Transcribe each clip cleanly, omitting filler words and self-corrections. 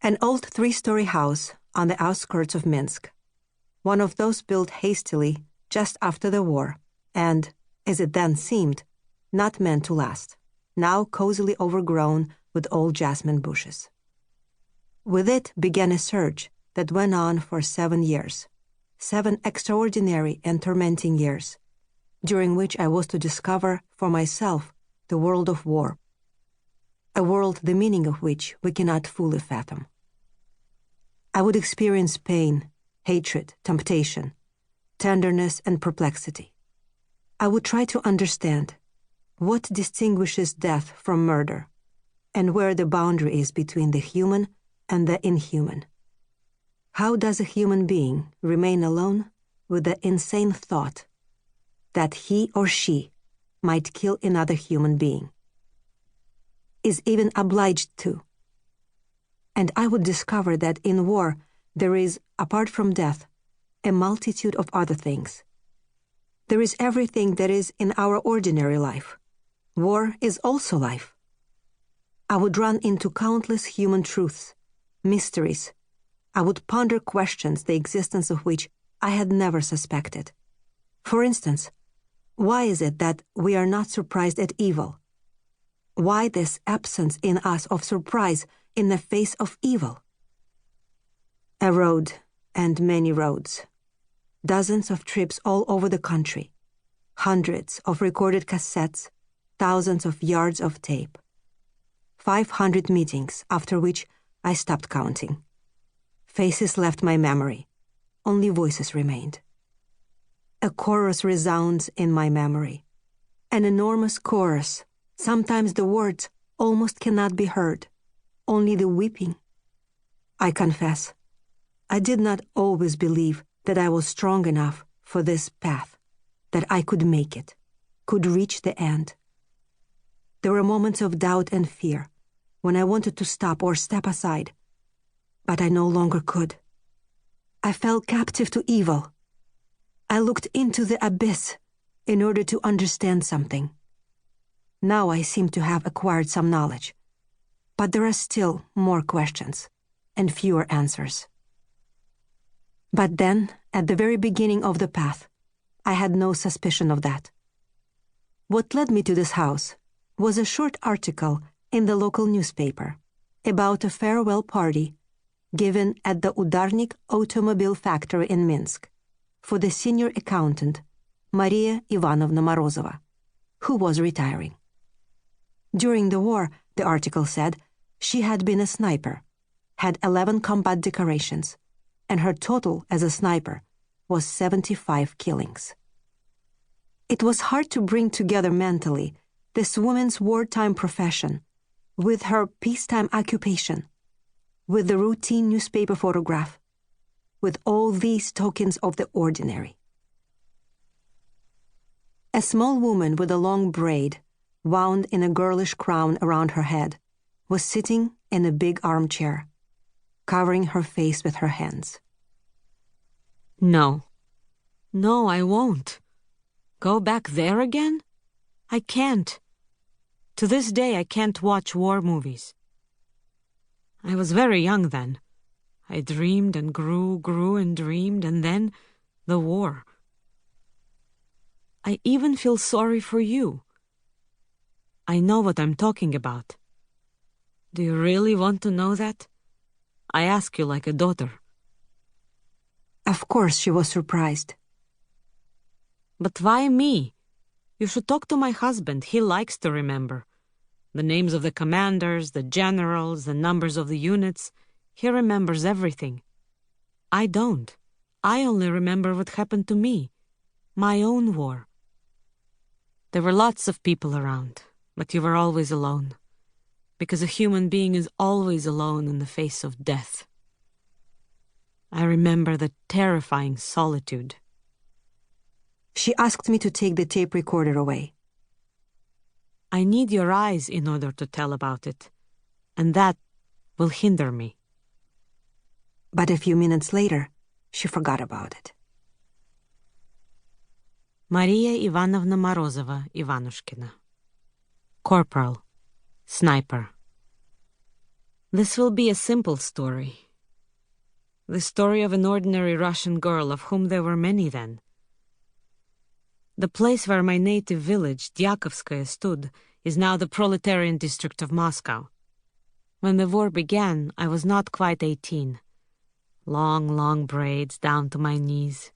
An old 3-story house on the outskirts of Minsk, one of those built hastily just after the war and, as it then seemed, not meant to last, now cozily overgrown with old jasmine bushes. With it began a search that went on for 7 years, 7 extraordinary and tormenting years, during which I was to discover for myself the world of war, a world the meaning of which we cannot fully fathom. I would experience pain, hatred, temptation, tenderness, and perplexity. I would try to understand what distinguishes death from murder, and where the boundary is between the human and the inhuman. How does a human being remain alone with the insane thought that he or she might kill another human being, is even obliged to? And I would discover that in war there is, apart from death, a multitude of other things. There is everything that is in our ordinary life. War is also life. I would run into countless human truths, mysteries. I would ponder questions the existence of which I had never suspected. For instance, why is it that we are not surprised at evil? Why this absence in us of surprise in the face of evil? A road and many roads. Dozens of trips all over the country. Hundreds of recorded cassettes, thousands of yards of tape. 500 meetings, after which I stopped counting. Faces left my memory. Only voices remained. A chorus resounds in my memory. An enormous chorus. Sometimes the words almost cannot be heard. Only the weeping. I confess, I did not always believe that I was strong enough for this path, that I could make it, could reach the end. There were moments of doubt and fear, when I wanted to stop or step aside, but I no longer could. I fell captive to evil. I looked into the abyss in order to understand something. Now I seem to have acquired some knowledge, but there are still more questions and fewer answers. But then, at the very beginning of the path, I had no suspicion of that. What led me to this house was a short article in the local newspaper about a farewell party given at the Udarnik automobile factory in Minsk for the senior accountant, Maria Ivanovna Morozova, who was retiring. During the war, the article said, she had been a sniper, had 11 combat decorations, and her total as a sniper was 75 killings. It was hard to bring together mentally this woman's wartime profession with her peacetime occupation, with the routine newspaper photograph, with all these tokens of the ordinary. A small woman with a long braid, wound in a girlish crown around her head, was sitting in a big armchair, covering her face with her hands. No, I won't. Go back there again? I can't. To this day, I can't watch war movies. I was very young then. I dreamed and grew and dreamed, and then the war. I even feel sorry for you. I know what I'm talking about. Do you really want to know that? I ask you like a daughter. Of course she was surprised. But why me? You should talk to my husband. He likes to remember. The names of the commanders, the generals, the numbers of the units. He remembers everything. I don't. I only remember what happened to me. My own war. There were lots of people around, but you were always alone. Because a human being is always alone in the face of death. I remember the terrifying solitude. She asked me to take the tape recorder away. I need your eyes in order to tell about it, and that will hinder me. But a few minutes later, she forgot about it. Maria Ivanovna Morozova Ivanushkina. Corporal. Sniper. This will be a simple story. The story of an ordinary Russian girl, of whom there were many then. The place where my native village, Dyakovskaya, stood is now the proletarian district of Moscow. When the war began, I was not quite 18. Long, long braids down to my knees.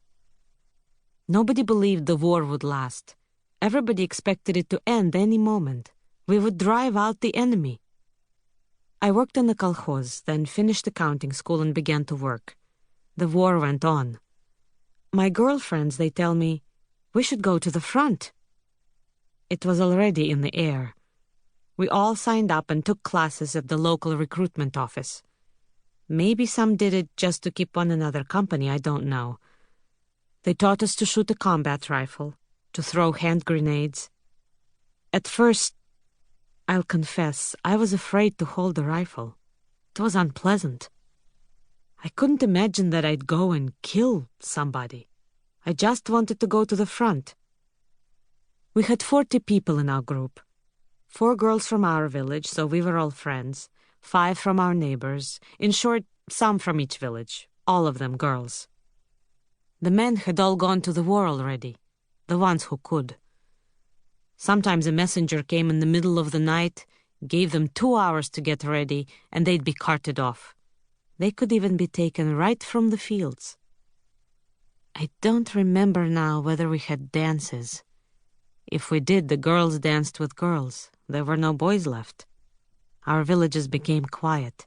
Nobody believed the war would last. Everybody expected it to end any moment. We would drive out the enemy. I worked in the kolkhoz, then finished accounting school and began to work. The war went on. My girlfriends, they tell me, we should go to the front. It was already in the air. We all signed up and took classes at the local recruitment office. Maybe some did it just to keep one another company, I don't know. They taught us to shoot a combat rifle, to throw hand grenades. At first, I'll confess, I was afraid to hold the rifle. It was unpleasant. I couldn't imagine that I'd go and kill somebody. I just wanted to go to the front. We had 40 people in our group. 4 girls from our village, so we were all friends. 5 from our neighbors. In short, some from each village. All of them girls. The men had all gone to the war already. The ones who could. Sometimes a messenger came in the middle of the night, gave them 2 hours to get ready, and they'd be carted off. They could even be taken right from the fields. I don't remember now whether we had dances. If we did, the girls danced with girls. There were no boys left. Our villages became quiet.